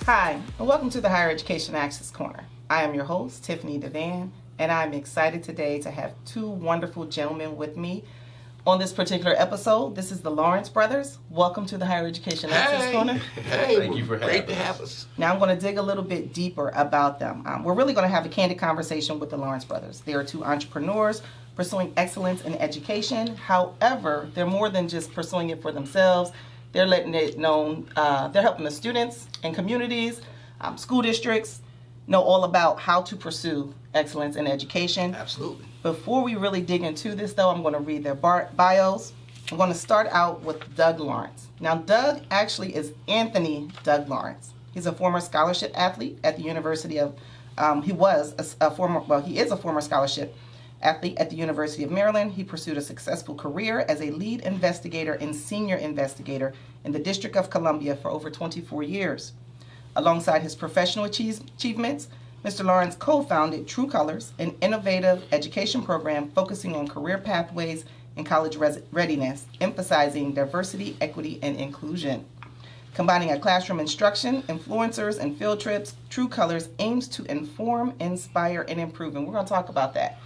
Hi, and welcome to the Higher Education Access Corner. I am your host, Tiffanie DeVan, and I'm excited today to have two wonderful gentlemen with me on this particular episode. This is the Lawrence brothers. Welcome to the Higher Education Access Corner. Hey, thank you for having us. Great to have us. Now I'm going to dig a little bit deeper about them. We're really going to have a candid conversation with the Lawrence brothers. They are two entrepreneurs pursuing excellence in education. However, they're more than just pursuing it for themselves. They're letting it known, they're helping the students and communities, school districts know all about how to pursue excellence in education. Absolutely. Before we really dig into this, though, I'm going to read their bios. I'm going to start out with Doug Lawrence. Now, Doug actually is Anthony Doug Lawrence. He's a former scholarship athlete at the University of, he is a former scholarship athlete at the University of Maryland. He pursued a successful career as a lead investigator and senior investigator in the District of Columbia for over 24 years. Alongside his professional achievements, Mr. Lawrence co-founded True Colors, an innovative education program focusing on career pathways and college readiness, emphasizing diversity, equity, and inclusion. Combining a classroom instruction, influencers, and field trips, True Colors aims to inform, inspire, and improve. And we're going to talk about that.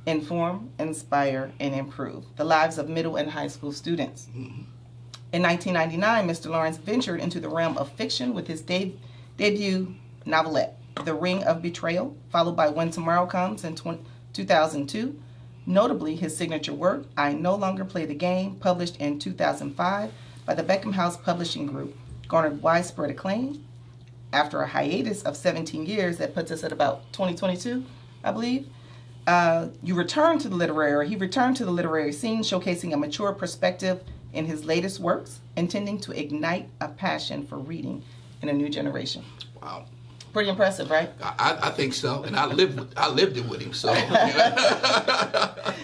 Inform, inspire, and improve the lives of middle and high school students. Mm-hmm. In 1999, Mr. Lawrence ventured into the realm of fiction with his debut novelette, The Ring of Betrayal, followed by When Tomorrow Comes in 2002. Notably, his signature work, I No Longer Play the Game, published in 2005 by the Beckham House Publishing Group, garnered widespread acclaim. After a hiatus of 17 years, that puts us at about 2022, I believe. He returned to the literary scene, showcasing a mature perspective in his latest works, intending to ignite a passion for reading in a new generation. Wow. Pretty impressive, right? I think so, and I lived it with him, so.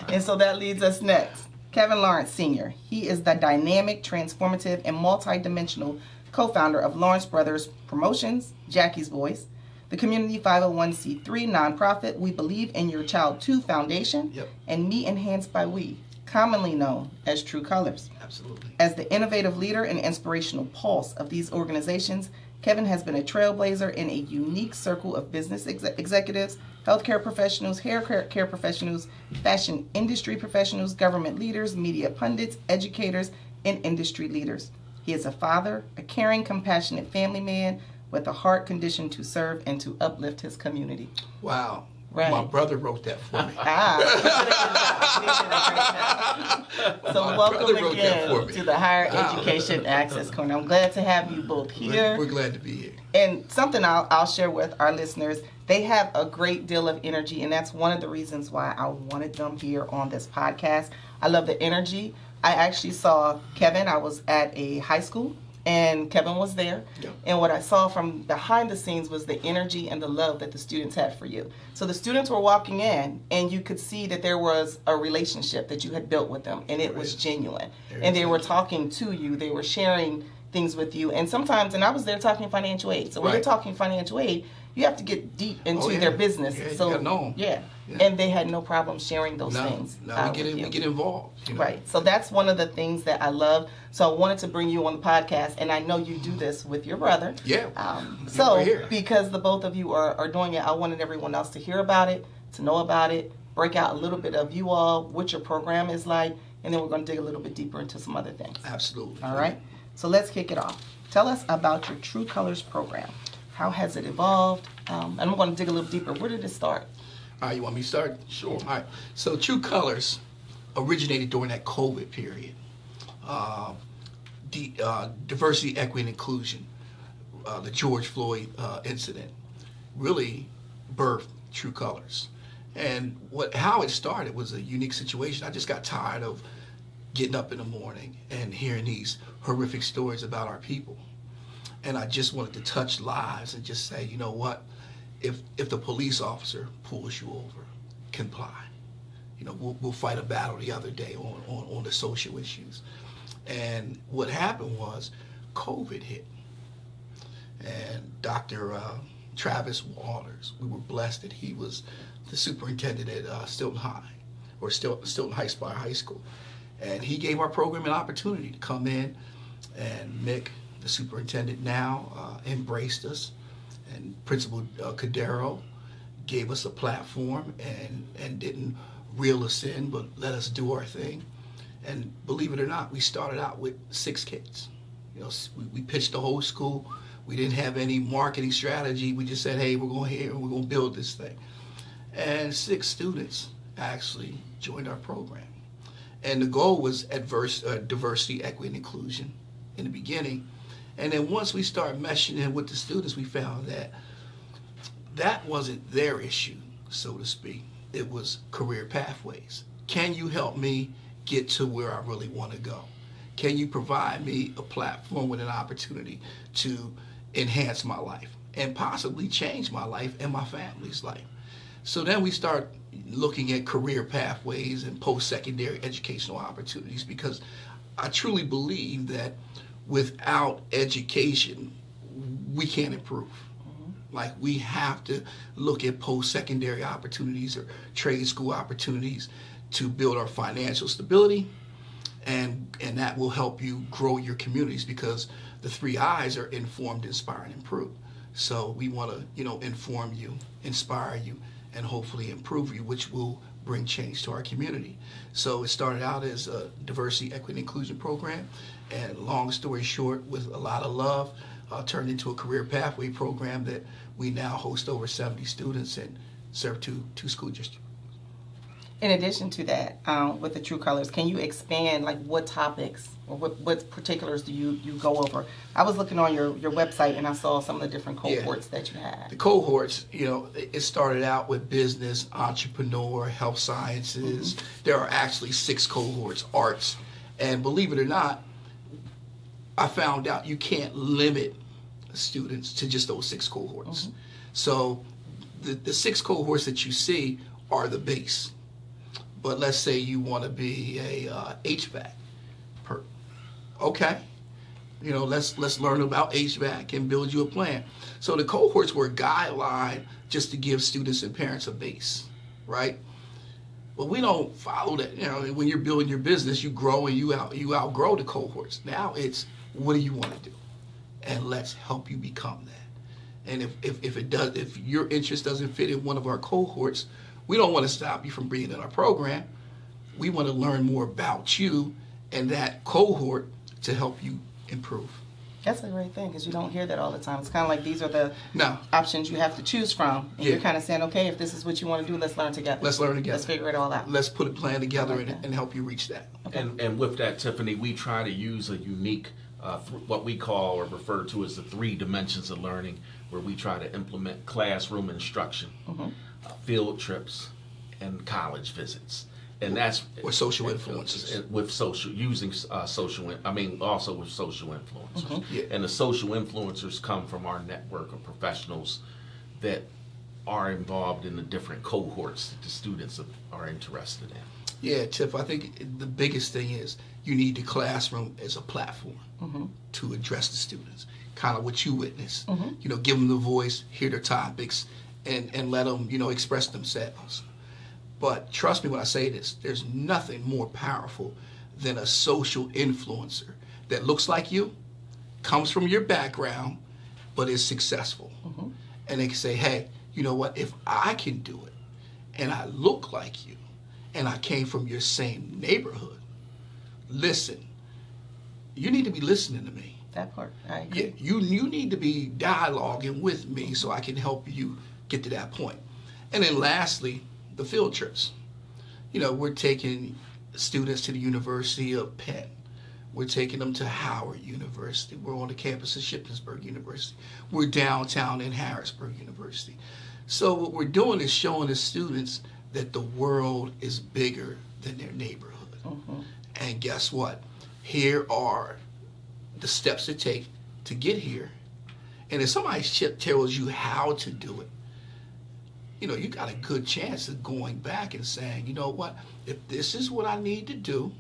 And so that leads us next. Kevin Lawrence Sr. He is the dynamic, transformative, and multi-dimensional co-founder of Lawrence Brothers Promotions, Jackie's Voice, the community 501c3 nonprofit We Believe in Your Child 2 Foundation, and Me Enhanced by We, commonly known as True Colors. Absolutely. As the innovative leader and inspirational pulse of these organizations, Kevin has been a trailblazer in a unique circle of business executives, healthcare professionals, hair care professionals, fashion industry professionals, government leaders, media pundits, educators, and industry leaders. He is a father, a caring, compassionate family man, with a heart conditioned to serve and to uplift his community. Wow. Right. My brother wrote that for me. So welcome again to the Higher Education Access Corner. I'm glad to have you both here. We're glad to be here. And something I'll share with our listeners, they have a great deal of energy, and that's one of the reasons why I wanted them here on this podcast. I love the energy. I actually saw Kevin. I was at a high school, and Kevin was there. Yep. And what I saw from behind the scenes was the energy and the love that the students had for you. So the students were walking in, and you could see that there was a relationship that you had built with them, and it was genuine. And they were talking to you. They were sharing things with you. And sometimes, and I was there talking financial aid. So when you're talking financial aid, you have to get deep into their business. Yeah, so you gotta know 'em. Yeah. And they had no problem sharing those things. We get involved. You know? Right. So that's one of the things that I love. So I wanted to bring you on the podcast, and I know you do this with your brother. Yeah. So because the both of you are doing it, I wanted everyone else to hear about it, to know about it, break out a little bit of you all, what your program is like, and then we're going to dig a little bit deeper into some other things. Absolutely. All right. So let's kick it off. Tell us about your True Colors program. How has it evolved? And I'm going to dig a little deeper. Where did it start? All right, you want me to start? Sure. All right. So True Colors originated during that COVID period. Diversity, equity, and inclusion, the George Floyd incident, really birthed True Colors. And how it started was a unique situation. I just got tired of getting up in the morning and hearing these horrific stories about our people. And I just wanted to touch lives and just say, you know what? If the police officer pulls you over, comply. You know, we'll fight a battle the other day on the social issues. And what happened was COVID hit. And Dr. Travis Waters, we were blessed that he was the superintendent at Stilton High Spire High School. And he gave our program an opportunity to come in, and Mick The superintendent now embraced us, and Principal Cadero gave us a platform and didn't reel us in, but let us do our thing. And believe it or not, we started out with 6 kids. You know, we pitched the whole school. We didn't have any marketing strategy. We just said, hey, we're going here and we're going to build this thing. And 6 students actually joined our program. And the goal was diversity, equity, and inclusion in the beginning. And then once we started meshing in with the students, we found that that wasn't their issue, so to speak. It was career pathways. Can you help me get to where I really want to go? Can you provide me a platform with an opportunity to enhance my life and possibly change my life and my family's life? So then we start looking at career pathways and post-secondary educational opportunities, because I truly believe that without education, we can't improve. Like, we have to look at post-secondary opportunities or trade school opportunities to build our financial stability, and that will help you grow your communities, because the 3 I's are informed, inspire, and improve. So we want to, inform you, inspire you, and hopefully improve you, which will bring change to our community. So it started out as a diversity, equity, and inclusion program, and long story short, with a lot of love, turned into a career pathway program that we now host over 70 students and serve two school districts. In addition to that, with the True Colors, can you expand, like, what topics or what particulars do you go over? I was looking on your website and I saw some of the different cohorts that you had. The cohorts, it started out with business, entrepreneur, health sciences. There are actually 6 cohorts, arts. And believe it or not, I found out you can't limit students to just those 6 cohorts. So the 6 cohorts that you see are the base. But let's say you want to be a HVAC person. Okay, let's learn about HVAC and build you a plan. So the cohorts were a guideline just to give students and parents a base, right? But we don't follow that. When you're building your business, you grow and you outgrow the cohorts. Now it's, what do you want to do? And let's help you become that. And if your interest doesn't fit in one of our cohorts, we don't want to stop you from being in our program. We want to learn more about you and that cohort to help you improve. That's a great thing, because you don't hear that all the time. It's kind of like these are the options you have to choose from. And you're kind of saying, okay, if this is what you want to do, let's learn together. Let's learn together. Let's figure it all out. Let's put a plan together and help you reach that. Okay. And with that, Tiffany, we try to use a unique, what we call or refer to as the 3 dimensions of learning, where we try to implement classroom instruction, field trips, and college visits. And that's or social influences with social also with social influencers. And the social influencers come from our network of professionals that are involved in the different cohorts that the students are interested in. Yeah, Tiff, I think the biggest thing is you need the classroom as a platform to address the students, kind of what you witnessed. Give them the voice, hear their topics, and let them express themselves. But trust me when I say this, there's nothing more powerful than a social influencer that looks like you, comes from your background, but is successful. And they can say, hey, you know what, if I can do it, and I look like you, and I came from your same neighborhood, listen, you need to be listening to me. That part, I agree. Yeah, you need to be dialoguing with me so I can help you get to that point. And then lastly, the field trips. We're taking students to the University of Penn. We're taking them to Howard University. We're on the campus of Shippensburg University. We're downtown in Harrisburg University. So what we're doing is showing the students that the world is bigger than their neighborhood. And guess what? Here are the steps to take to get here. And if somebody tells you how to do it, you got a good chance of going back and saying, you know what, if this is what I need to do,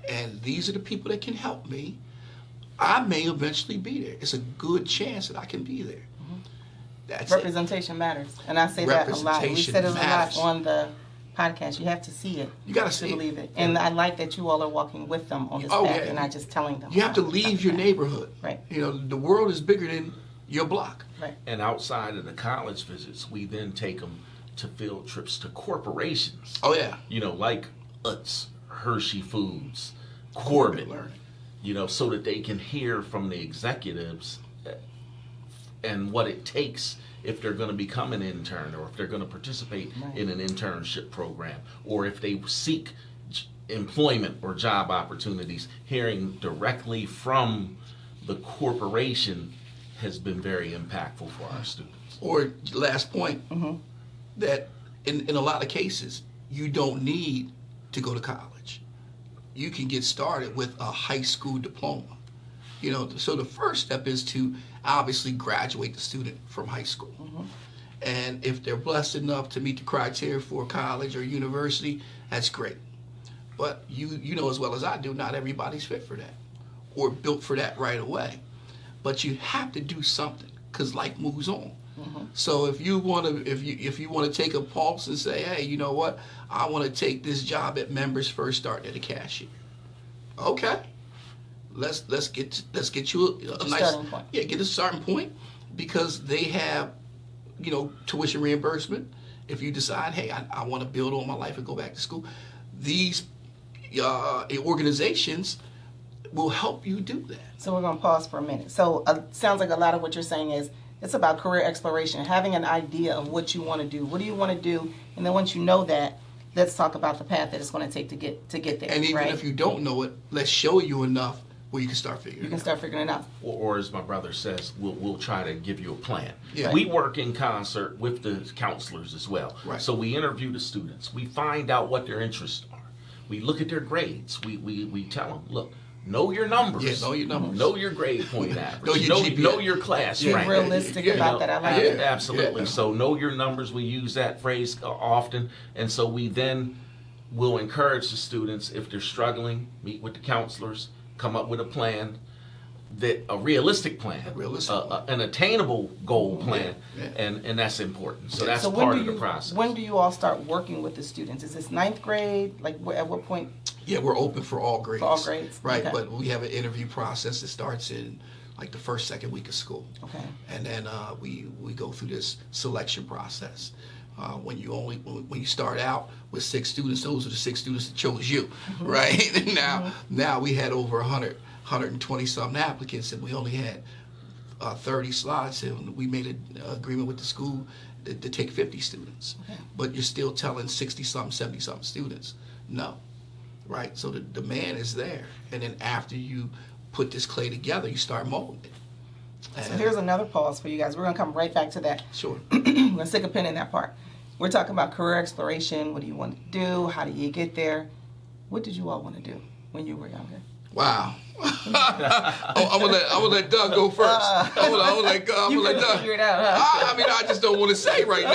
and these are the people that can help me, I may eventually be there. It's a good chance that I can be there. That's Representation matters. And I say that a lot. We said it a lot on the podcast. You have to see it. You got to to see believe it. it. And I like that you all are walking with them on this Oh, path yeah. and not just telling them. You have to leave your neighborhood. Right. You know, the world is bigger than your block. Right. And outside of the college visits, we then take them to field trips to corporations. Oh, yeah. You know, like Utz, Hershey Foods, Corbett, Learning. you know, so that they can hear from the executives and what it takes if they're going to become an intern, or if they're going to participate in an internship program, or if they seek employment or job opportunities. Hearing directly from the corporation has been very impactful for our students. Or last point, that in a lot of cases, you don't need to go to college. You can get started with a high school diploma. You know, so the first step is to obviously graduate the student from high school. And if they're blessed enough to meet the criteria for college or university, that's great. But you know as well as I do, not everybody's fit for that or built for that right away. But you have to do something because life moves on. So if you want to, if you want to take a pulse and say, hey, you know what, I want to take this job at Members First, starting at a cashier. Okay, let's get you a nice starting point. Yeah, get a starting point, because they have, you know, tuition reimbursement. If you decide, hey, I want to build on my life and go back to school, these organizations will help you do that. So we're going to pause for a minute. So sounds like a lot of what you're saying is it's about career exploration, having an idea of what you want to do. What do you want to do? And then once you know that, let's talk about the path that it's going to take to get there. And even right? if you don't know it, let's show you enough where you can start figuring you it can out. start figuring it out. Or as my brother says, we'll try to give you a plan. Yeah. We work in concert with the counselors as well. Right. So we interview the students. We find out what their interests are. We look at their grades. We tell them, look, know your numbers. Yeah, know your numbers. Know your grade point average. Know your GPA. know your class Yeah. rank. Be realistic Yeah. about that. I like Yeah. it. Absolutely. Yeah. So know your numbers. We use that phrase often. And so we then will encourage the students, if they're struggling, meet with the counselors, come up with a plan, a realistic plan, an attainable goal plan, Yeah. and that's important. So that's So part of the process. When do you all start working with the students? Is this ninth grade? Like at what point? Yeah, we're open for all grades. For all grades, Right, okay. but we have an interview process that starts in like the first, second week of school. Okay. And then we go through this selection process. When you start out with 6 students, those are the 6 students that chose you, right? Now we had over 120 something applicants, and we only had 30 slots, and we made an agreement with the school to take 50 students. Okay. But you're still telling 60 something, 70 something students no, right? So the demand is there, and then after you put this clay together, you start molding it. So here's another pause for you guys. We're going to come right back to that. Sure. We're going to stick a pin in that part. We're talking about career exploration. What do you want to do? How do you get there? What did you all want to do when you were younger? Wow. I'm gonna let Doug go first. I'm gonna let Doug. Figure it out, huh? I mean, I just don't want to say right now.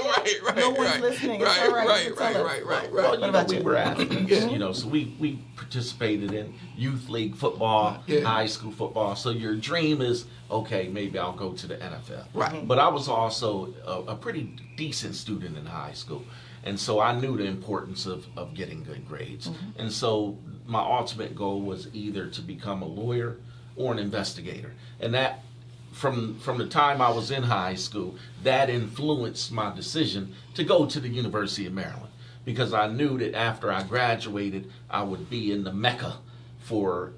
right. No one's listening. It's all right. You can tell us. Well, What you know, about we you? were athletes, you know, so we participated in youth league football, Yeah. high school football. So your dream is, okay, maybe I'll go to the NFL. Right. But I was also a pretty decent student in high school. And so I knew the importance of getting good grades. And so my ultimate goal was either to become a lawyer or an investigator. And that, from the time I was in high school, that influenced my decision to go to the University of Maryland, because I knew that after I graduated, I would be in the mecca for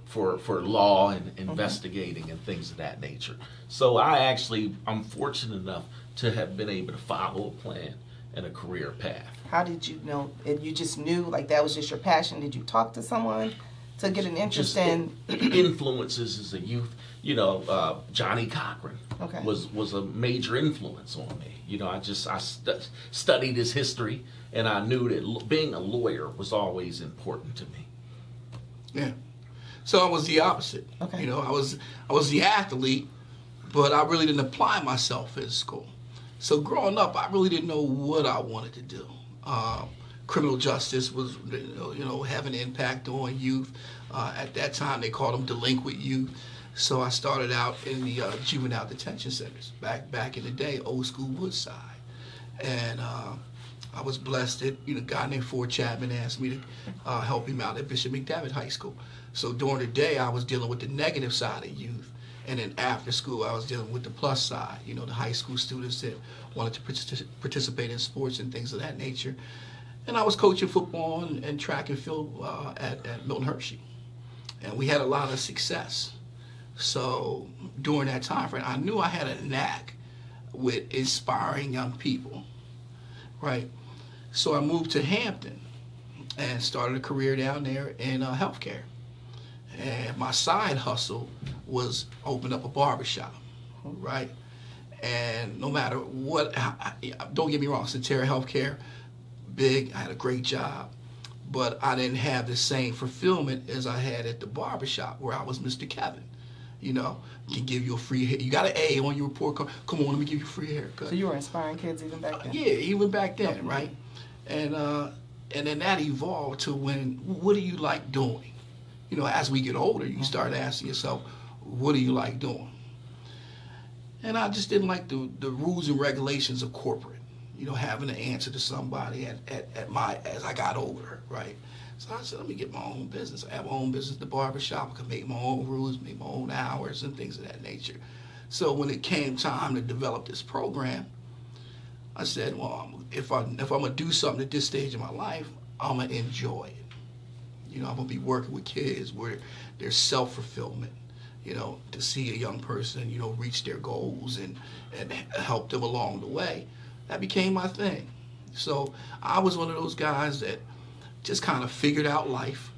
law and investigating and things of that nature. So I'm fortunate enough to have been able to follow a plan and a career path. How did you know? You just knew, like that was just your passion. Did you talk to someone to get an interest in? Influences as a youth. You know, Johnny Cochran Okay. was a major influence on me. You know, I studied his history, and I knew that being a lawyer was always important to me. Yeah. So I was the opposite. Okay. You know, I was the athlete, but I really didn't apply myself in school. So growing up, I really didn't know what I wanted to do. Criminal justice was, you know, having an impact on youth. At that time, they called them delinquent youth. So I started out in the juvenile detention centers back in the day, old school Woodside, and I was blessed that a guy named Ford Chapman asked me to help him out at Bishop McDevitt High School. So during the day, I was dealing with the negative side of youth. And then after school, I was dealing with the plus side, the high school students that wanted to participate in sports and things of that nature. And I was coaching football and track and field at Milton Hershey. And we had a lot of success. So during that time frame, I knew I had a knack with inspiring young people, right? So I moved to Hampton and started a career down there in healthcare. And my side hustle was open up a barbershop, right? And no matter what, don't get me wrong, Centera Healthcare, big, I had a great job, but I didn't have the same fulfillment as I had at the barbershop where I was Mr. Kevin. Can give you a free hair. You got an A on your report card. Come on, let me give you a free haircut. So you were inspiring kids even back then? Yeah, even back then, right? And then that evolved to what do you like doing? As we get older, you start asking yourself, what do you like doing? And I just didn't like the rules and regulations of corporate, having to answer to somebody as I got older, right? So I said, let me get my own business. I have my own business, the barbershop. I can make my own rules, make my own hours and things of that nature. So when it came time to develop this program, I said, well, if I'm going to do something at this stage of my life, I'm going to enjoy it. I'm going to be working with kids where there's self-fulfillment, to see a young person, reach their goals and help them along the way. That became my thing. So I was one of those guys that just kind of figured out life.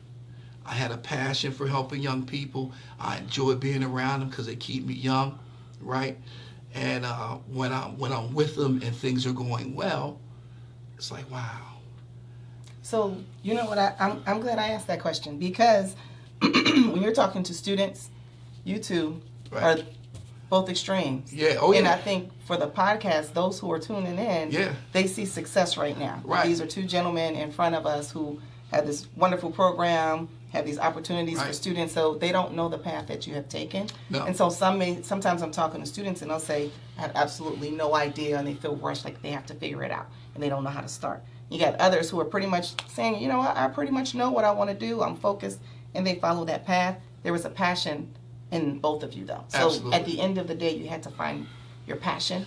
I had a passion for helping young people. I enjoy being around them because they keep me young, right? And when I'm with them and things are going well, it's like, wow. So you know what? I'm glad I asked that question because when you're talking to students, you two are both extremes. Yeah. Oh, yeah. And I think for the podcast, those who are tuning in, they see success right now. Right. These are two gentlemen in front of us who have this wonderful program, have these opportunities for students, so they don't know the path that you have taken. No. And so sometimes I'm talking to students and they'll say, I have absolutely no idea, and they feel rushed, like they have to figure it out, and they don't know how to start. You got others who are pretty much saying, I pretty much know what I want to do, I'm focused, and they follow that path. There was a passion in both of you, though. So Absolutely. at the end of the day, you had to find your passion.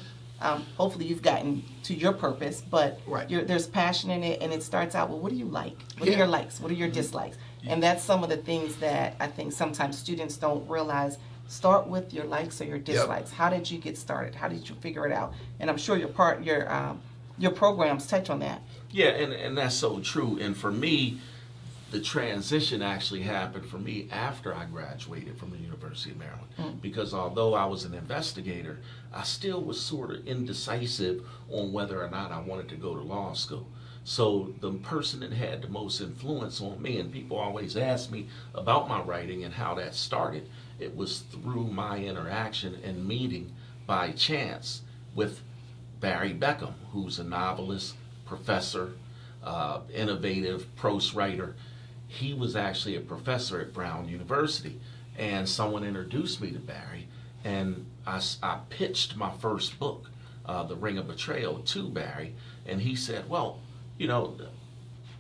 Hopefully you've gotten to your purpose, but there's passion in it, and it starts out with, what do you like? What are your likes? What are your dislikes? And that's some of the things that I think sometimes students don't realize. Start with your likes or your dislikes. How did you get started? How did you figure it out? And I'm sure your programs touch on that. Yeah, and that's so true. And for me, the transition actually happened for me after I graduated from the University of Maryland. Because although I was an investigator, I still was sort of indecisive on whether or not I wanted to go to law school. So the person that had the most influence on me, and people always ask me about my writing and how that started, it was through my interaction and meeting by chance with Barry Beckham, who's a novelist, professor, innovative prose writer. He was actually a professor at Brown University, and someone introduced me to Barry, and I pitched my first book, The Ring of Betrayal, to Barry, and he said, well,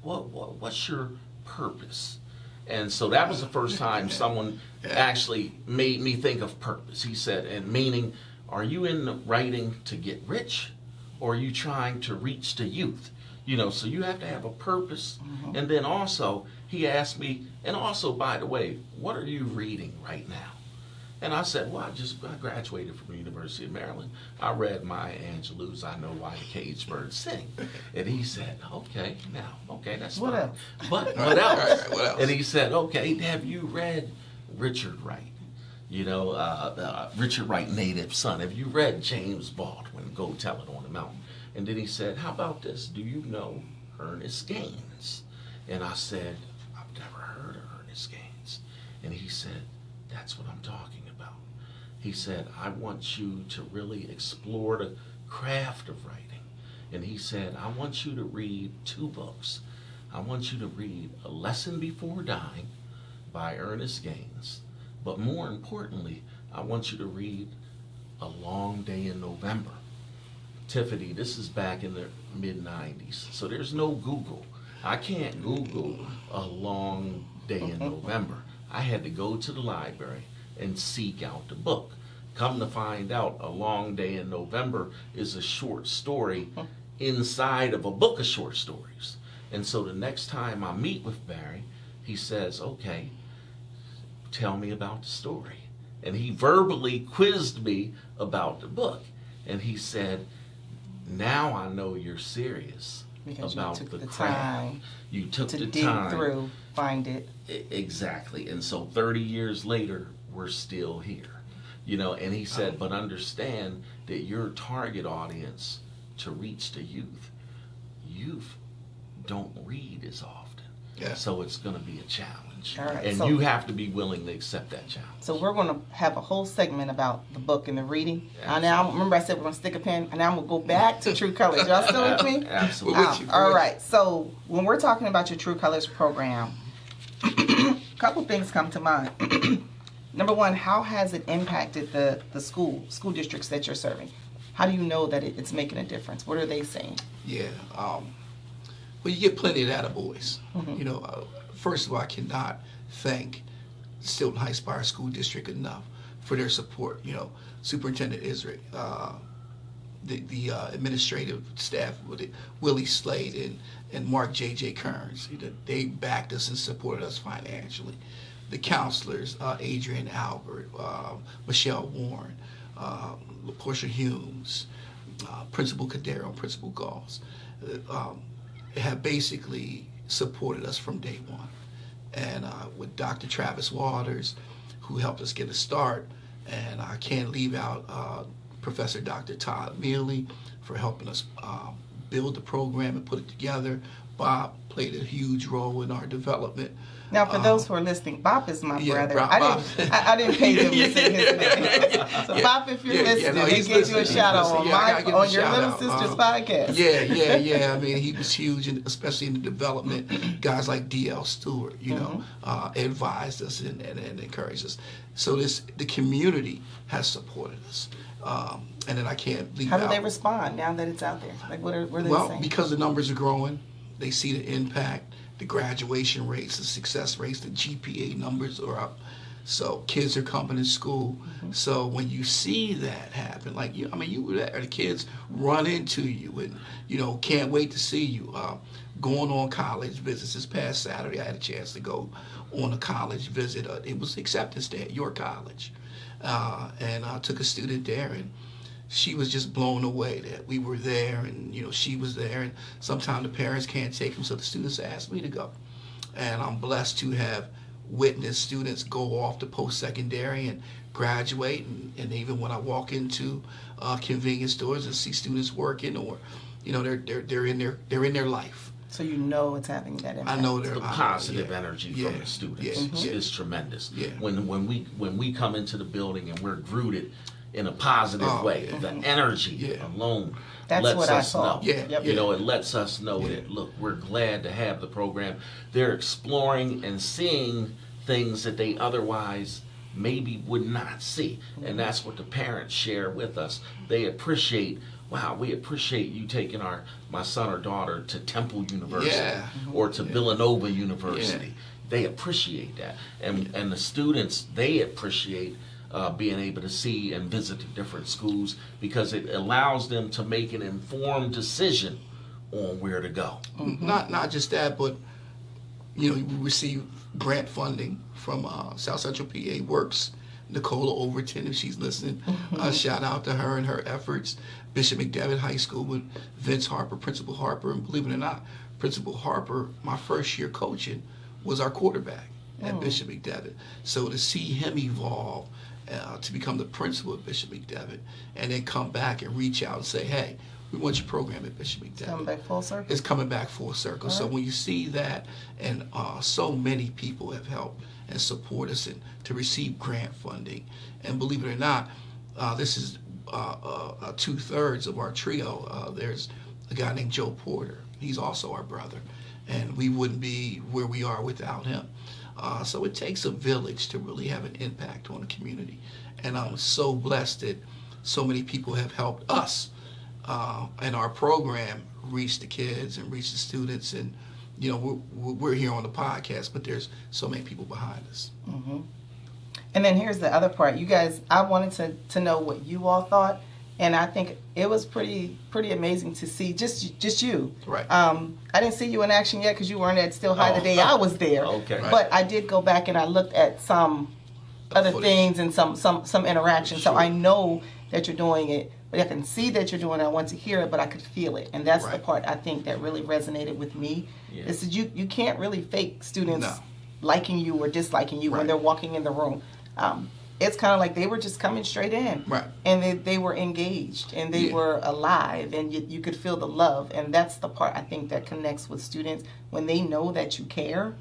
what's your purpose? And so that was the first time someone actually made me think of purpose. He said, and meaning, are you in writing to get rich, or are you trying to reach the youth? So you have to have a purpose. And then also, he asked me, and also, by the way, what are you reading right now? And I said, well, I graduated from the University of Maryland. I read Maya Angelou's I Know Why the Caged Birds Sing. And he said, okay, that's what fine. else? But what else? What else? And he said, okay, have you read Richard Wright? Richard Wright, Native Son. Have you read James Baldwin, Go Tell It on the Mountain? And then he said, how about this? Do you know Ernest Gaines? And I said, I've never heard of Ernest Gaines. And he said, that's what I'm talking about. He said, I want you to really explore the craft of writing. And he said, I want you to read 2 books. I want you to read A Lesson Before Dying by Ernest Gaines. But more importantly, I want you to read A Long Day in November. Tiffanie, this is back in the mid-90s. So there's no Google. I can't Google a long day in November. I had to go to the library and seek out the book. Come to find out, A Long Day in November is a short story inside of a book of short stories. And so the next time I meet with Barry, he says, okay, tell me about the story. And he verbally quizzed me about the book. And he said, now I know you're serious Because about you took the craft. time You took to the dig time. through, find it. Exactly. And so 30 years later, we're still here. You know, and he said, but understand that your target audience to reach the youth don't read as often. Yeah. So it's going to be a challenge. All right, And so- you have to be willing to accept that challenge. So we're going to have a whole segment about the book and the reading. Now, remember I said we're going to stick a pin, and now I'm going to go back to True Colors. Y'all still with me? Absolutely. We're with you, All boys. right. So when we're talking about your True Colors program, a couple things come to mind. Number one, how has it impacted the school districts that you're serving? How do you know that it's making a difference? What are they saying? Yeah. Well, you get plenty of attaboys. You know, first of all, I cannot thank Stilton Heights Fire School District enough for their support. You know, Superintendent Isrick, the administrative staff with it, Willie Slade and Mark J.J. Kearns. You know, they backed us and supported us financially. The counselors, Adrian Albert, Michelle Warren, LaPortia Humes, Principal Cadero, and Principal Gauls, have basically supported us from day one. And with Dr. Travis Waters, who helped us get a start, and I can't leave out Professor Dr. Todd Mealy for helping us build the program and put it together. Bob played a huge role in our development. Now, for those who are listening, Bob is my brother. Bob. I didn't pay them to say his name. So, Bob, if you're listening, no, they he's gave you a listening. shout out He's on listening. Yeah, I gotta give him a your shout little out. sister's podcast. Yeah. I mean, he was huge, especially in the development. Guys like D.L. Stewart, you know, advised us and encouraged us. So the community has supported us. And then I can't leave How do out. they respond now that it's out there? Like, what are they Well, saying? because the numbers are growing, they see the impact, the graduation rates, the success rates, the GPA numbers are up. So kids are coming to school. So when you see that happen, like you were there, the kids run into you and, you know, can't wait to see you. Going on college visits this past Saturday, I had a chance to go on a college visit. It was acceptance day at your college. And I took a student there, and she was just blown away that we were there, and you know she was there. And sometimes the parents can't take them, so the students asked me to go. And I'm blessed to have witnessed students go off to post-secondary and graduate. And even when I walk into convenience stores and see students working, or you know they're in their life. So you know it's having that impact. I know they're The positive energy from the students is tremendous. Yeah. When we come into the building and we're rooted in a positive way, the energy alone That's lets what I us saw. know. Yep. You know, it lets us know that look, we're glad to have the program. They're exploring and seeing things that they otherwise maybe would not see, and that's what the parents share with us. They appreciate. Wow, we appreciate you taking my son or daughter to Temple University or to Villanova University. Yeah. They appreciate that. And the students, they appreciate being able to see and visit the different schools because it allows them to make an informed decision on where to go. Not just that, but you know, we receive grant funding from South Central PA Works. Nicola Overton, if she's listening, shout out to her and her efforts. Bishop McDevitt High School with Vince Harper, Principal Harper, and believe it or not, Principal Harper, my first year coaching, was our quarterback at Bishop McDevitt. So to see him evolve to become the principal at Bishop McDevitt, and then come back and reach out and say, hey, we want your program at Bishop McDevitt. Coming back full circle. It's coming back full circle. So when you see that, and so many people have helped and support us to receive grant funding, and believe it or not, this is 2/3 of our trio. There's a guy named Joe Porter. He's also our brother, and we wouldn't be where we are without him. So it takes a village to really have an impact on the community, and I'm so blessed that so many people have helped us and our program reach the kids and reach the students. And we're here on the podcast, but there's so many people behind us. Mm-hmm. And then here's the other part. You guys, I wanted to know what you all thought, and I think it was pretty amazing to see just you. Right. I didn't see you in action yet because you weren't at Still High the day I was there. Okay. Right. But I did go back and I looked at some other footage. things and some interaction. Sure. So I know that you're doing it, but I can see that you're doing it. I want to hear it, but I could feel it, and that's the Right. part I think that really resonated with me. Yeah. Is that you can't really fake students No. liking you or disliking you when Right. they're walking in the room. It's kind of like they were just coming straight in, Right. and they were engaged and they Yeah. were alive, and you could feel the love, and that's the part I think that connects with students when they know that you care.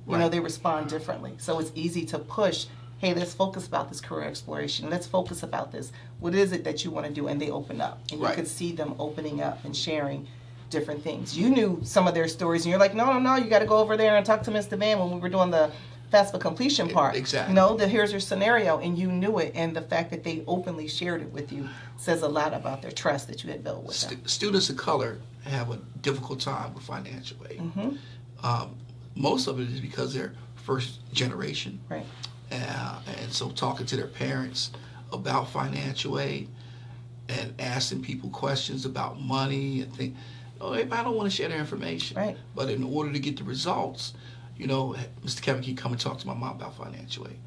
You know, Right. they respond differently. So it's easy to push. Hey, let's focus about this career exploration. Let's focus about this. What is it that you want to do? And they open up, and Right. you could see them opening up and sharing different things. You knew some of their stories, and you're like, no, you got to go over there and talk to Mr. Van when we were doing the FAFSA completion part. Exactly. Here's your scenario, and you knew it, and the fact that they openly shared it with you says a lot about their trust that you had built with them. Students of color have a difficult time with financial aid. Mm-hmm. Most of it is because they're first generation. Right. And so talking to their parents about financial aid and asking people questions about money and things. Everybody don't want to share their information. Right. But in order to get the results, Mr. Kevin can come and talk to my mom about financial aid.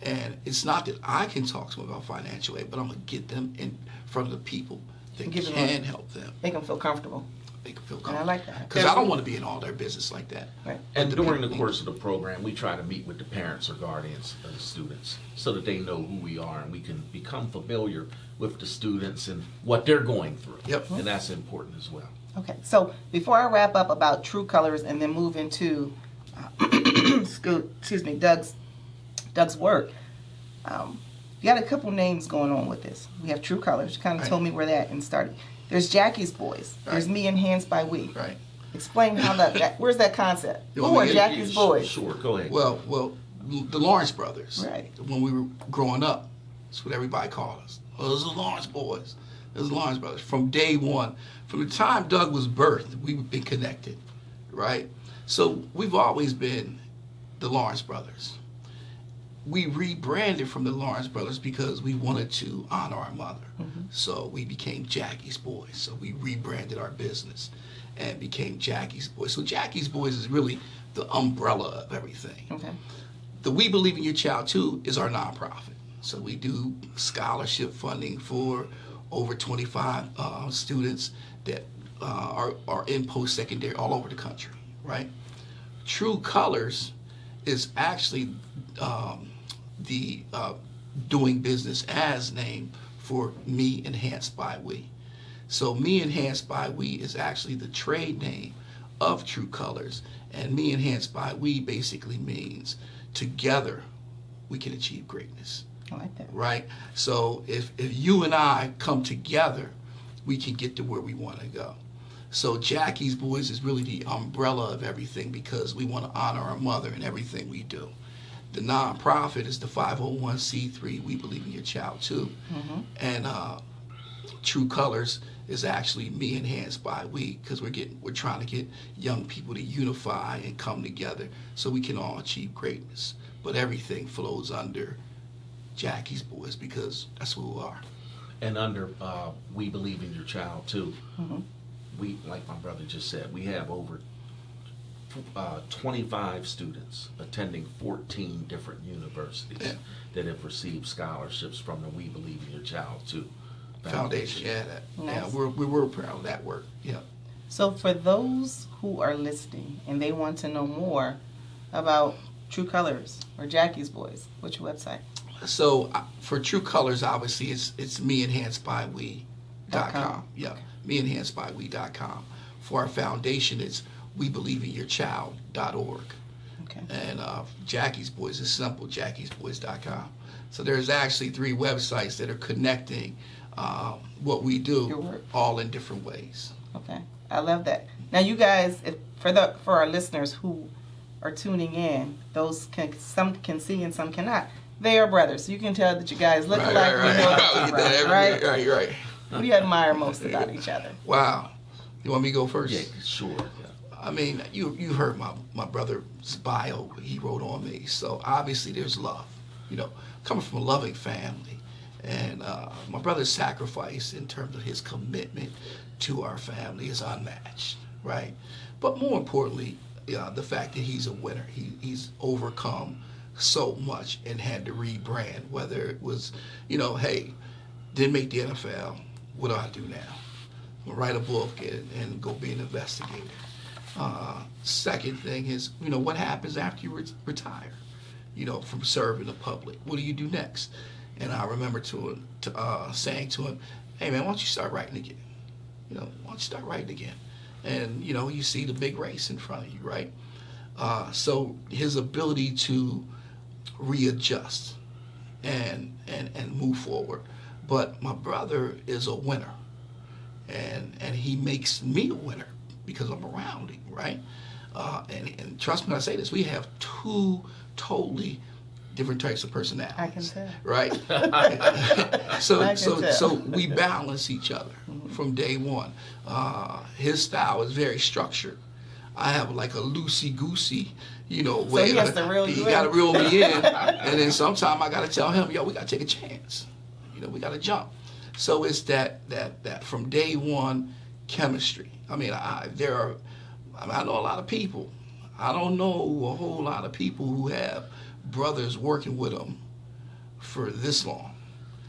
And it's not that I can talk to them about financial aid, but I'm going to get them in front of the people that Give them can help them. Make them feel comfortable. They can feel And comfortable. I like that. Because I don't want to be in all their business like that. Right. And But during the people- course of the program, we try to meet with the parents or guardians of the students so that they know who we are and we can become familiar with the students and what they're going through. Yep. And that's important as well. Okay, so before I wrap up about True Colors and then move into, Doug's work, you got a couple names going on with this. We have True Colors. You kind of Right. told me where that and started. There's Jackie's Boys. There's Right. Me Enhanced by We. Right. Explain how where's that concept? You Who want are me to- Jackie's Boys? Sure, go ahead. Well, the Lawrence brothers. Right. When we were growing up, that's what everybody called us. Oh, those are the Lawrence boys. Those are the Lawrence brothers. From day one, from the time Doug was birthed, we've been connected, right? So we've always been the Lawrence brothers. We rebranded from the Lawrence brothers because we wanted to honor our mother. So we became Jackie's Boys. So we rebranded our business and became Jackie's Boys. So Jackie's Boys is really the umbrella of everything. Okay. The We Believe in Your Child too is our nonprofit. So we do scholarship funding for over 25 students that are in post-secondary all over the country, right? True Colors is actually the doing business as name for Me Enhanced by We. So Me Enhanced by We is actually the trade name of True Colors, and Me Enhanced by We basically means together we can achieve greatness, I like that. right? So if you and I come together, we can get to where we want to go. So Jackie's Boys is really the umbrella of everything because we want to honor our mother in everything we do. The nonprofit is the 501c3 We Believe in Your Child too, and True Colors is actually Me Enhanced by We because we're trying to get young people to unify and come together so we can all achieve greatness. But everything flows under Jackie's Boys because that's who we are. And under We Believe in Your Child too, we, like my brother just said, we have over 25 students attending 14 different universities that have received scholarships from the We Believe in Your Child too Foundation, yeah, Nice. we're proud of that work. Yeah. So for those who are listening and they want to know more about True Colors or Jackie's Boys, what's your website? So for True Colors, obviously it's meenhancedbywe.com. Yeah, Okay. meenhancedbywe.com. For our foundation, it's webelieveinyourchild.org. Okay. And Jackie's Boys is simple, jackiesboys.com. So there's actually 3 websites that are connecting what we Your do work. all in different ways. Okay, I love that. Now, you guys, for our listeners who are tuning in, some can see and some cannot. They are brothers. You can tell that you guys look alike. We know that you're brothers, right? Right. What do you admire most about each other? Wow. You want me to go first? Yeah, sure. Yeah. I mean, you heard my brother's bio he wrote on me. So obviously there's love. You know, coming from a loving family. And my brother's sacrifice in terms of his commitment to our family is unmatched, right? But more importantly, the fact that he's a winner. He's overcome so much and had to rebrand, whether it was, you know, hey, didn't make the NFL, what do I do now? Write a book and go be an investigator. Second thing is, you know, what happens after you retire, you know, from serving the public? What do you do next? And I remember saying to him, hey man, why don't you start writing again? You know, why don't you start writing again? And, you know, you see the big race in front of you, right? So his ability to readjust and move forward. But my brother is a winner, and he makes me a winner because I'm around him, right? And trust me when I say this, we have two totally different types of personalities. I can tell. Right? So we balance each other from day one. His style is very structured. I have like a loosey-goosey, you know, way. So he has to reel you in. He got to reel me in. And then sometime I got to tell him, yo, we got to take a chance. You know, we got to jump. So it's that from day one chemistry. I mean, I know a lot of people. I don't know a whole lot of people who have brothers working with them for this long.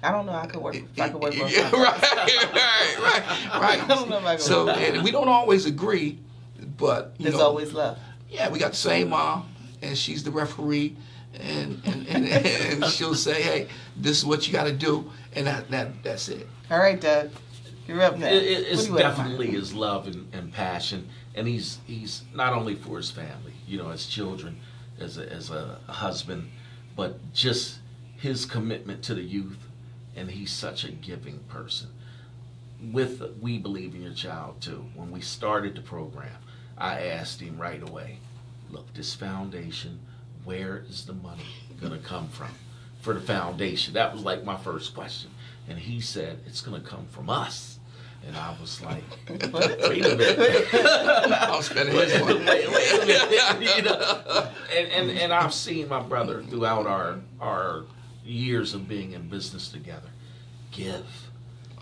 I don't know. I could work. If I could work both yeah, right. I don't know if I could So, work. and we don't always agree, but you There's know, always love. yeah, we got the same mom, and she's the referee, and she'll say, hey, this is what you got to do, and that's it. All right, Doug. You're up next. It's What do you definitely his love and passion, and he's not only for his family, you know, as children, as a husband, but just his commitment to the youth, and he's such a giving person. With We Believe in Your Child too, when we started the program, I asked him right away, look, this foundation, where is the money gonna come from for the foundation? That was like my first question. And he said, it's gonna come from us. And I was like, wait a minute. I'll spend his money. Wait a minute. You know? And I've seen my brother throughout our years of being in business together give.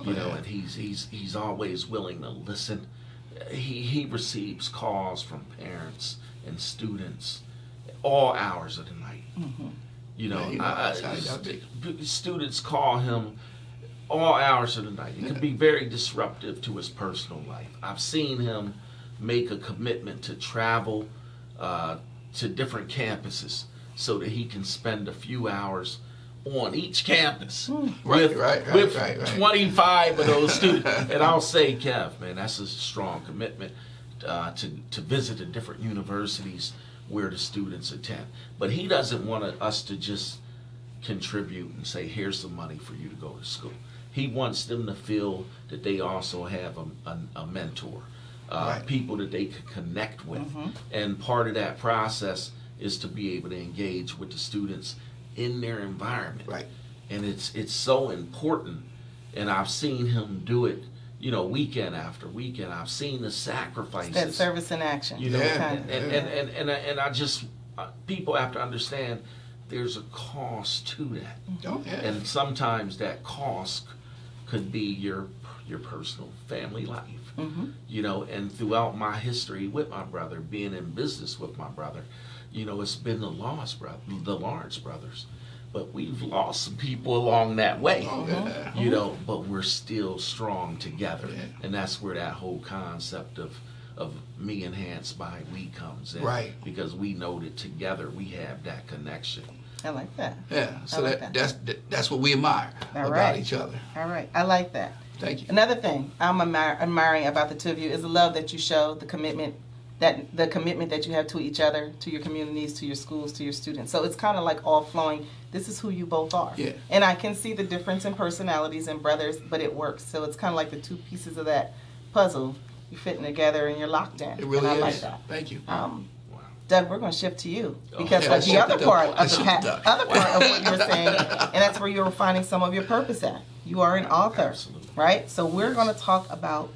You know, and he's always willing to listen. He receives calls from parents and students all hours of the night. Mm-hmm. You know, Yeah, students call him all hours of the night. It can be very disruptive to his personal life. I've seen him make a commitment to travel to different campuses so that he can spend a few hours on each campus with 25 of those students. And I'll say, Kev, man, that's a strong commitment to visit the different universities where the students attend. But he doesn't want us to just contribute and say, here's some money for you to go to school. He wants them to feel that they also have a mentor, people that they could connect with. Mm-hmm. And part of that process is to be able to engage with the students in their environment. Right. And it's so important. And I've seen him do it, you know, weekend after weekend. I've seen the sacrifices. That service in action. You know, Yeah. and I just, people have to understand there's a cost to that. Oh, yeah. And sometimes that cost could be your personal family life. Mm-hmm. You know, and throughout my history with my brother, being in business with my brother, you know, it's been the Lawrence brothers. But we've lost some people along that way. Oh, yeah. You know, but we're still strong together. Yeah. And that's where that whole concept of me enhanced by we comes in. Right. Because we know that together we have that connection. I like that. Yeah, so I like that's what we admire All about right. each other. All right. I like that. Thank you. Another thing I'm admiring about the two of you is the love that you show, the commitment that you have to each other, to your communities, to your schools, to your students. So it's kind of like all flowing. This is who you both are. Yeah. And I can see the difference in personalities and brothers, but it works. So it's kind of like the two pieces of that puzzle. You're fitting together and you're locked in. It really and I is. like that. Thank you. Doug, we're going to shift to you Oh, because yeah, like the shift other to part Doug. of Shift to Doug. other part of what you were saying, and that's where you're finding some of your purpose at. You are an author. Absolutely. right? So we're going to talk about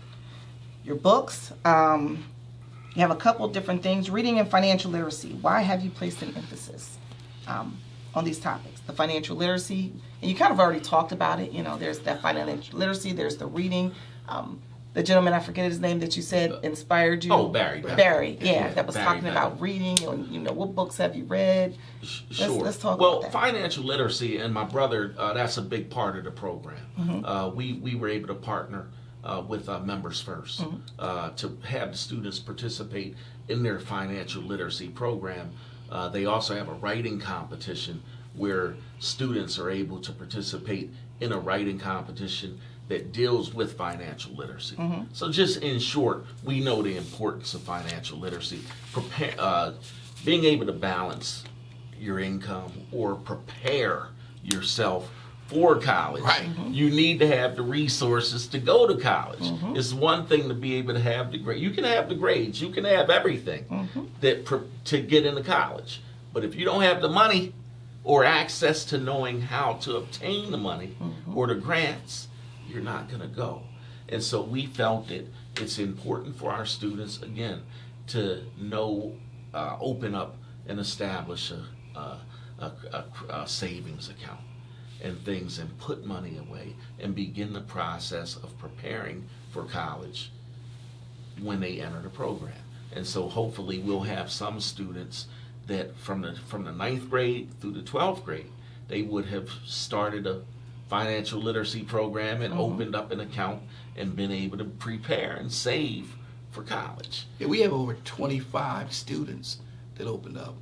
your books. You have a couple different things. Reading and financial literacy. Why have you placed an emphasis on these topics? The financial literacy, and you kind of already talked about it. You know, there's that financial literacy. There's the reading. The gentleman, I forget his name, that you said inspired you. Oh, Barry. Barry, yeah, that was Barry talking Barry. about reading. And, you know, what books have you read? Sure. Let's talk well, about that. financial literacy and my brother, that's a big part of the program. We were able to partner with Members First to have the students participate in their financial literacy program. They also have a writing competition where students are able to participate in a writing competition that deals with financial literacy. So just in short, we know the importance of financial literacy. Being able to balance your income or prepare yourself for college. Right. You need to have the resources to go to college. It's one thing to be able to have the grade. You can have the grades. You can have everything to get into college. But if you don't have the money or access to knowing how to obtain the money or the grants, you're not going to go. And so we felt that it's important for our students, again, to know, open up and establish a savings account and things, and put money away and begin the process of preparing for college when they enter the program. And so hopefully we'll have some students that from the 9th grade through the 12th grade, they would have started a financial literacy program and opened up an account and been able to prepare and save for college. Yeah, we have over 25 students that opened up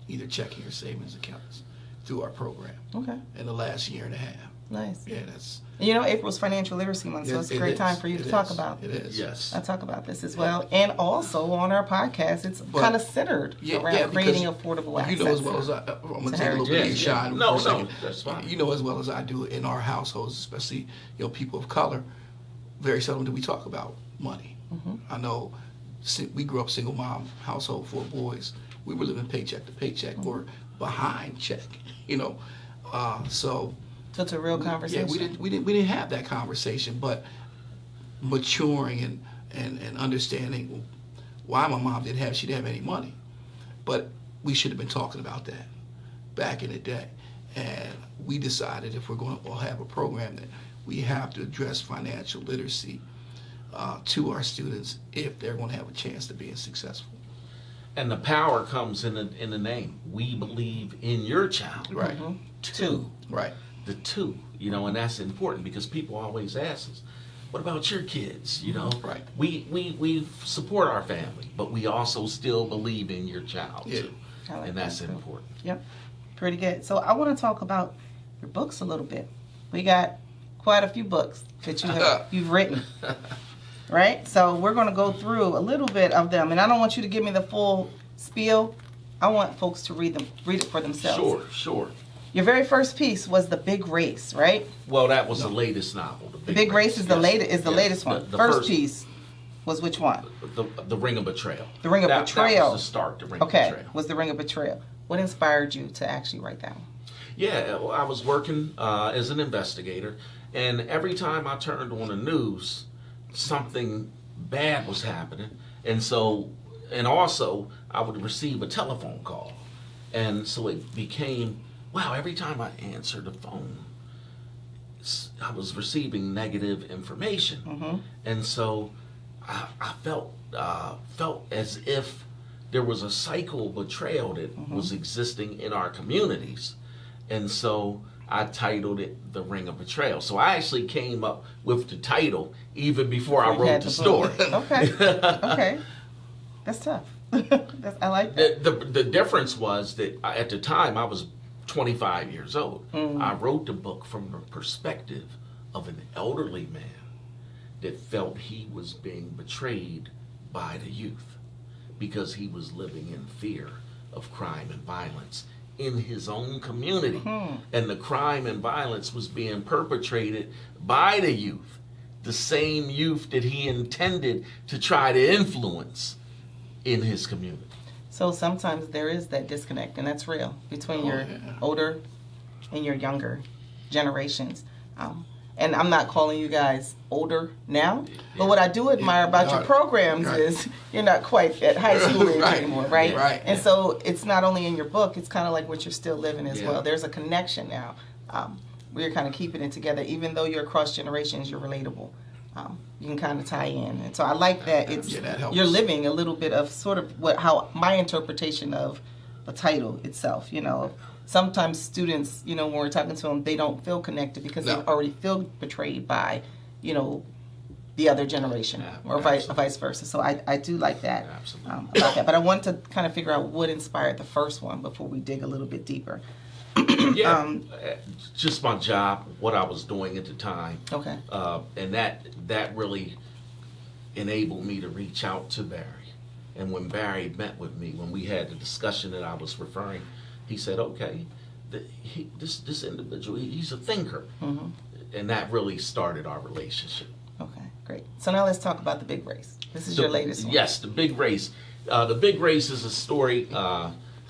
either checking or savings accounts through our program Okay, in the last year and a half. nice. Yeah, that's And you know, April's Financial Literacy Month, so it's a great time for you to talk about. It is. Yes. I talk about this as well, and also on our podcast, it's kind of centered around creating affordable access. You know as well as I, I'm going to take a little bit of your shine No, for a second. that's fine. You know as well as I do, in our households, especially people of color, very seldom do we talk about money. I know we grew up single mom household, 4 boys. We were living paycheck to paycheck or behind check, so it's a real conversation. Yeah, we didn't have that conversation, but maturing and understanding why my mom she didn't have any money, but we should have been talking about that back in the day, and we decided if we're going to have a program that we have to address financial literacy to our students if they're going to have a chance to being successful. And the power comes in the name. We believe in your child. Right. Two. Right. The two, and that's important because people always ask us, what about your kids? Right. We support our family, but we also still believe in your child too. I like And that's that, too. important. Yep, pretty good. So I want to talk about your books a little bit. We got quite a few books that you've written, right? So we're going to go through a little bit of them, and I don't want you to give me the full spiel. I want folks to read it for themselves. Sure. Your very first piece was The Big Race, right? Well, that was the latest novel. The Big Race is the yes. latest one. The first piece was which one? The Ring of Betrayal. The Ring of Betrayal. That was the start. The Ring of Okay, Betrayal. was The Ring of Betrayal. What inspired you to actually write that one? Yeah, well, I was working as an investigator, and every time I turned on the news, something bad was happening, and also I would receive a telephone call, and so it became, wow, every time I answered the phone, I was receiving negative information, and so I felt as if there was a cycle of betrayal that was existing in our communities, and so I titled it The Ring of Betrayal. So I actually came up with the title even before I wrote the story. Okay. That's tough. I like that. The difference was that at the time I was 25 years old. I wrote the book from the perspective of an elderly man that felt he was being betrayed by the youth because he was living in fear of crime and violence in his own community. And the crime and violence was being perpetrated by the youth, the same youth that he intended to try to influence in his community. So sometimes there is that disconnect, and that's real, between your older and your younger generations. and I'm not calling you guys older now, but what I do admire about your programs is you're not quite at high school age anymore, right? Right. And so it's not only in your book, it's kind of like what you're still living as well. There's a connection now. We're kind of keeping it together. Even though you're across generations, you're relatable. You can kind of tie in. And so I like that you're living a little bit of sort of how my interpretation of the title itself, Sometimes students, when we're talking to them, they don't feel connected because they already feel betrayed by, the other generation or vice versa. So I do like that about that. But I want to kind of figure out what inspired the first one before we dig a little bit deeper. Just my job, what I was doing at the time. Okay. And that really enabled me to reach out to Barry. And when Barry met with me, when we had the discussion that I was referring, he said, okay, this individual, he's a thinker. Mm-hmm. And that really started our relationship. Okay, great. So now let's talk about The Big Race. This is your latest one. Yes, The Big Race. The Big Race is a story,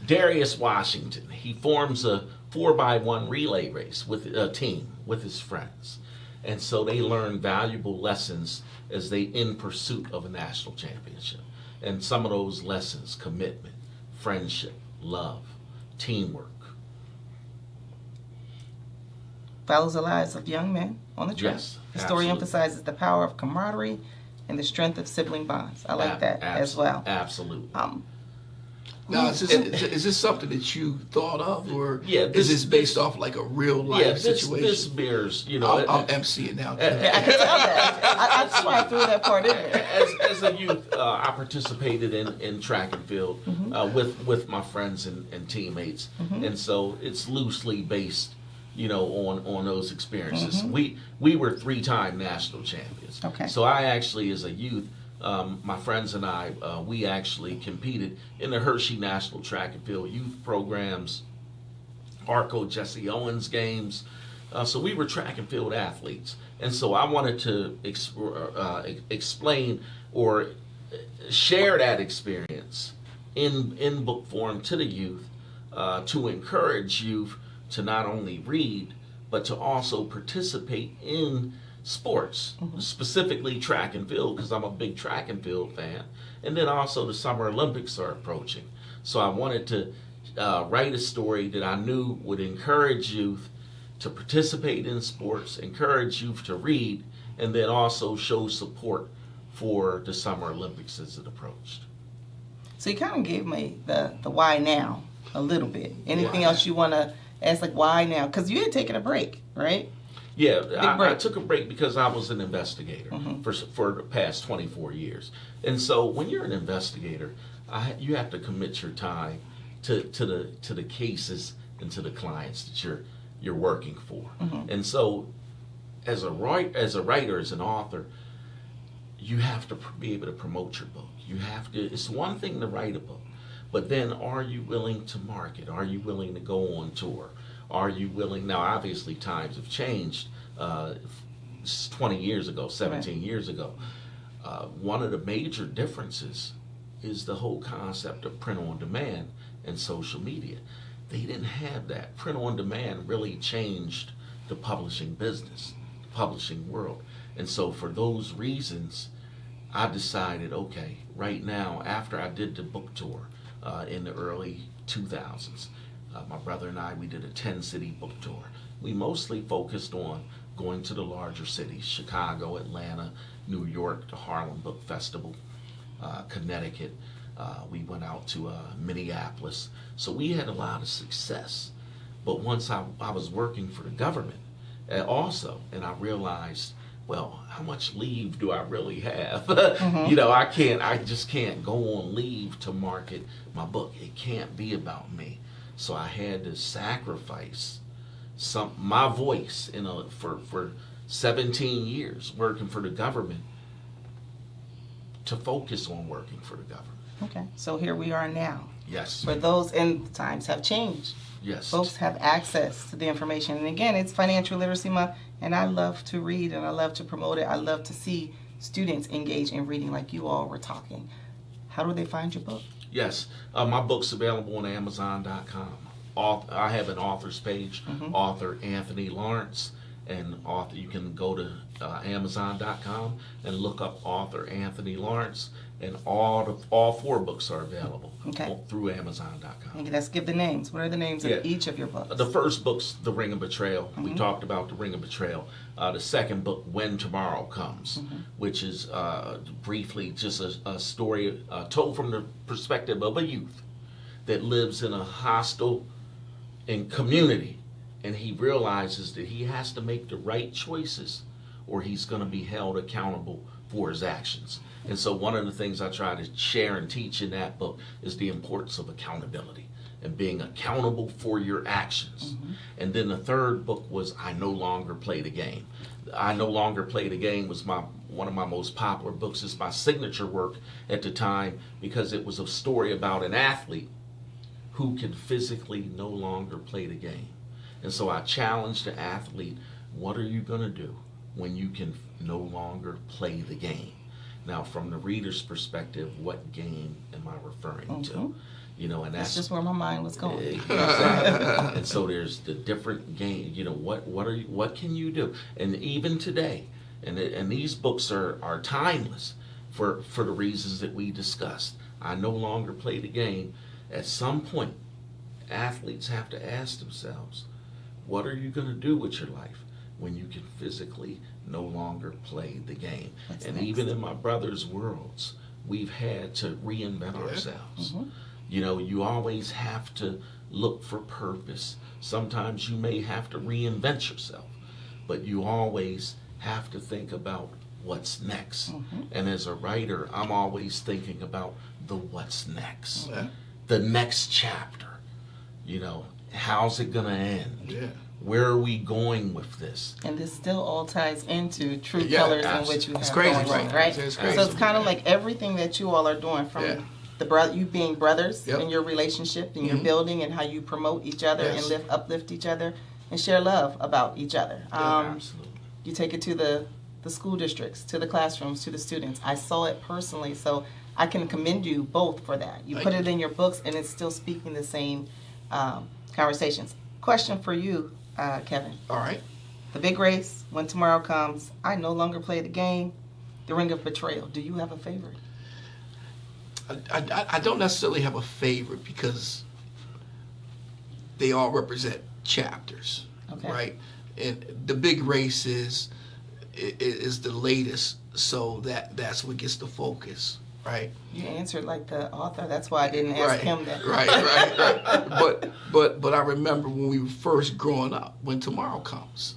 Darius Washington, he forms a 4x1 relay race with a team with his friends. And so they learn valuable lessons as they in pursuit of a national championship. And some of those lessons, commitment, friendship, love, teamwork. Follows the lives of young men on the track. Yes, the story absolutely. emphasizes the power of camaraderie and the strength of sibling bonds. I like that as well. Absolutely. Now, is this something that you thought of, or is this based off like a real life situation? This bears, I'm MCing now. I can tell that. That's why I threw that part in there. As a youth, I participated in track and field with my friends and teammates, and so it's loosely based, on those experiences. We were 3-time national champions. Okay. So I actually, as a youth, my friends and I, we actually competed in the Hershey National Track and Field Youth Programs, Arco Jesse Owens games. So we were track and field athletes. And so I wanted to explain or share that experience in book form to the youth, to encourage youth to not only read, but to also participate in sports, specifically track and field, because I'm a big track and field fan. And then also the Summer Olympics are approaching. So I wanted to write a story that I knew would encourage youth to participate in sports, encourage youth to read, and then also show support for the Summer Olympics as it approached. So you kind of gave me the why now a little bit. Anything else you want to ask, like why now? Because you had taken a break, right? Yeah, I took a break because I was an investigator for the past 24 years. And so when you're an investigator, you have to commit your time to the cases and to the clients that you're working for. And so as a writer, as an author, you have to be able to promote your book. It's one thing to write a book, but then are you willing to market? Are you willing to go on tour? Are you willing? Now, obviously, times have changed. 20 years ago, 17 years ago. One of the major differences is the whole concept of print on demand and social media. They didn't have that. Print on demand really changed the publishing business, the publishing world. And so for those reasons, I decided, okay, right now, after I did the book tour in the early 2000s, my brother and I, we did a 10-city book tour. We mostly focused on going to the larger cities, Chicago, Atlanta, New York, the Harlem Book Festival, Connecticut. We went out to Minneapolis. So we had a lot of success. But once I was working for the government also, and I realized, well, how much leave do I really have? I just can't go on leave to market my book. It can't be about me. So I had to sacrifice my voice for 17 years working for the government to focus on working for the government. Okay, so here we are now. Yes. For those, and times have changed. Yes. Folks have access to the information. And again, it's Financial Literacy Month, and I love to read and I love to promote it. I love to see students engage in reading like you all were talking. How do they find your book? Yes, my book's available on Amazon.com. I have an author's page, author Anthony Lawrence, and author. You can go to Amazon.com and look up author Anthony Lawrence, and all 4 books are available through Amazon.com. Okay, let's give the names. What are the names of each of your books? The first book's The Ring of Betrayal. We talked about The Ring of Betrayal. The second book, When Tomorrow Comes, which is briefly just a story told from the perspective of a youth that lives in a hostile community, and he realizes that he has to make the right choices or he's going to be held accountable for his actions. And so one of the things I try to share and teach in that book is the importance of accountability and being accountable for your actions. And then the third book was I No Longer Play the Game. I No Longer Play the Game was one of my most popular books. It's my signature work at the time because it was a story about an athlete who can physically no longer play the game. And so I challenged the athlete, what are you going to do when you can no longer play the game? Now, from the reader's perspective, what game am I referring to? You know, and that's just where my mind was going. Exactly. And so there's the different games. You know, what can you do? And even today, and these books are timeless for the reasons that we discussed. I No Longer Play the Game. At some point, athletes have to ask themselves, what are you going to do with your life when you can physically no longer play the game? What's and next? Even in my brother's worlds, we've had to reinvent ourselves. You know, you always have to look for purpose. Sometimes you may have to reinvent yourself, but you always have to think about what's next. And as a writer, I'm always thinking about the what's next. The next chapter. You know, how's it going to end? Where are we going with this? And this still all ties into True Colors in which you have going on, right? It's crazy. So it's kind of like everything that you all are doing from you being brothers in your relationship and your building and how you promote each other and uplift each other and share love about each other. Absolutely. You take it to the school districts, to the classrooms, to the students. I saw it personally, so I can commend you both for that. You put it in your books and it's still speaking the same conversations. Question for you, Kevin. All right. The Big Race, When Tomorrow Comes, I No Longer Play the Game, The Ring of Betrayal. Do you have a favorite? I don't necessarily have a favorite because they all represent chapters, right? And the Big Race is the latest, so that's what gets the focus, right? You answered like the author. That's why I didn't ask him that. Right. But I remember when we were first growing up, When Tomorrow Comes,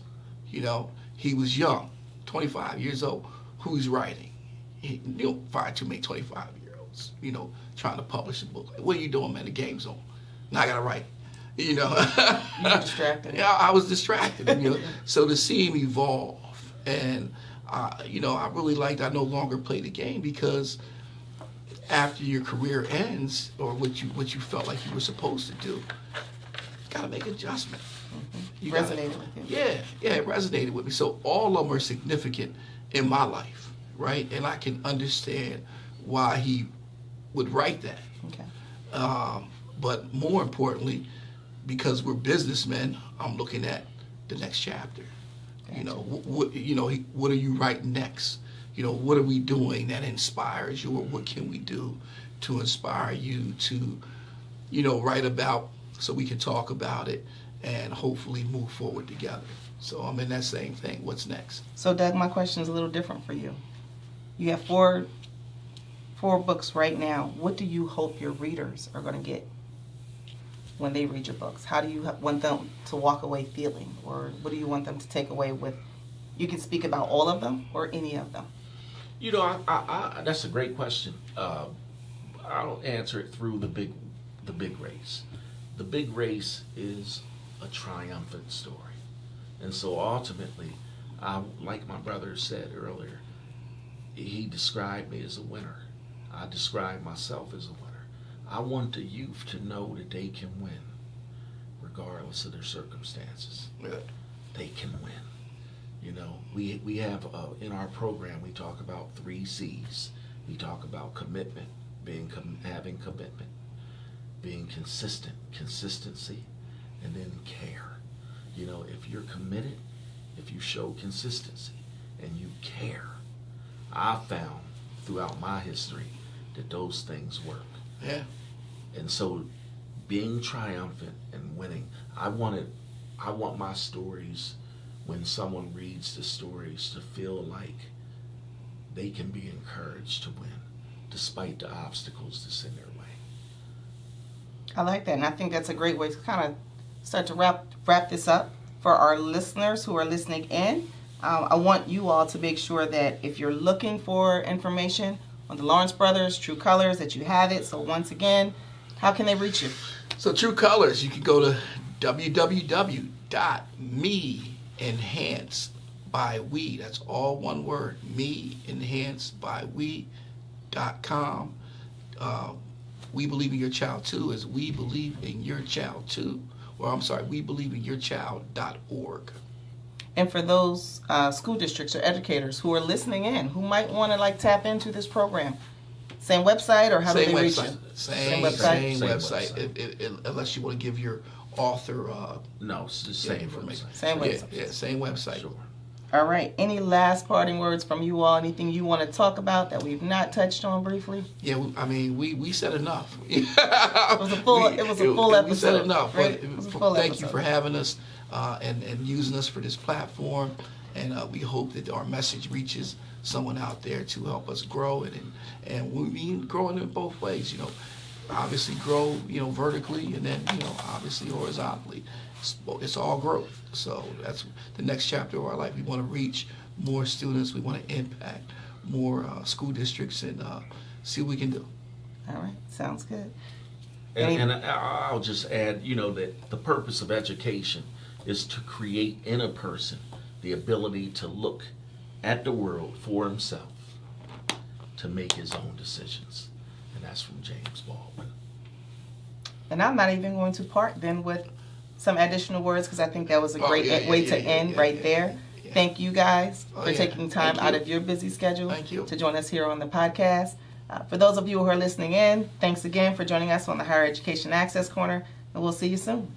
you know, he was young, 25 years old. Who's writing? You don't find too many 25-year-olds, you know, trying to publish a book. Like, what are you doing, man? The game's on. Now I got to write. You know. You were distracted. Yeah, I was distracted. You know, so to see him evolve, and you know, I really liked I No Longer Play the Game because after your career ends, or what you felt like you were supposed to do, you gotta make adjustment. You resonated with you. Yeah, it resonated with me. So all of them are significant in my life, right? And I can understand why he would write that. But more importantly, because we're businessmen, I'm looking at the next chapter. Gotcha. You know, what are you writing next? You know, what are we doing that inspires you, or what can we do to inspire you to, you know, write about so we can talk about it and hopefully move forward together. So I'm in that same thing. What's next? So Doug, my question is a little different for you. You have four books right now. What do you hope your readers are going to get when they read your books? How do you want them to walk away feeling, or what do you want them to take away with? You can speak about all of them or any of them. You know, I that's a great question. I'll answer it through the big race. The Big Race is a triumphant story, and so ultimately, like my brother said earlier, he described me as a winner. I describe myself as a winner. I want the youth to know that they can win, regardless of their circumstances. They can win. You know, we have in our program, we talk about 3 C's. We talk about commitment, having commitment, being consistent, consistency, and then care. You know, if you're committed, if you show consistency and you care. I found throughout my history that those things work. Yeah. And so being triumphant and winning, I want my stories, when someone reads the stories, to feel like they can be encouraged to win despite the obstacles that's in their way. I like that, and I think that's a great way to kind of start to wrap this up for our listeners who are listening in. I want you all to make sure that if you're looking for information on the Lawrence Brothers, True Colors, that you have it. So once again, how can they reach you? So True Colors, you can go to www.meenhancedbywe. That's all one word. meenhancedbywe.com. We Believe in Your Child Too is We Believe in Your Child Too. Or I'm sorry, WeBelieveInYourChild.org. And for those school districts or educators who are listening in, who might want to tap into this program, same website, or how do they reach you? Same website. Unless you want to give your author No, it's the same information. website. Same website. Yeah, same website. Sure. All right. Any last parting words from you all? Anything you want to talk about that we've not touched on briefly? Yeah, I mean, we said enough. It was a full episode. We said enough. Right? It was a full Thank episode. you for having us and using us for this platform. And we hope that our message reaches someone out there to help us grow. And we mean growing in both ways, obviously grow, vertically, and then, obviously horizontally. It's all growth. So that's the next chapter of our life. We want to reach more students. We want to impact more school districts and see what we can do. All right. Sounds good. And I'll just add, that the purpose of education is to create in a person the ability to look at the world for himself, to make his own decisions. And that's from James Baldwin. And I'm not even going to part then with some additional words, because I think that was a great way to end there. Yeah. Thank you guys for taking time out of your busy schedule to join us here on the podcast. For those of you who are listening in, thanks again for joining us on the Higher Education Access Corner, and we'll see you soon.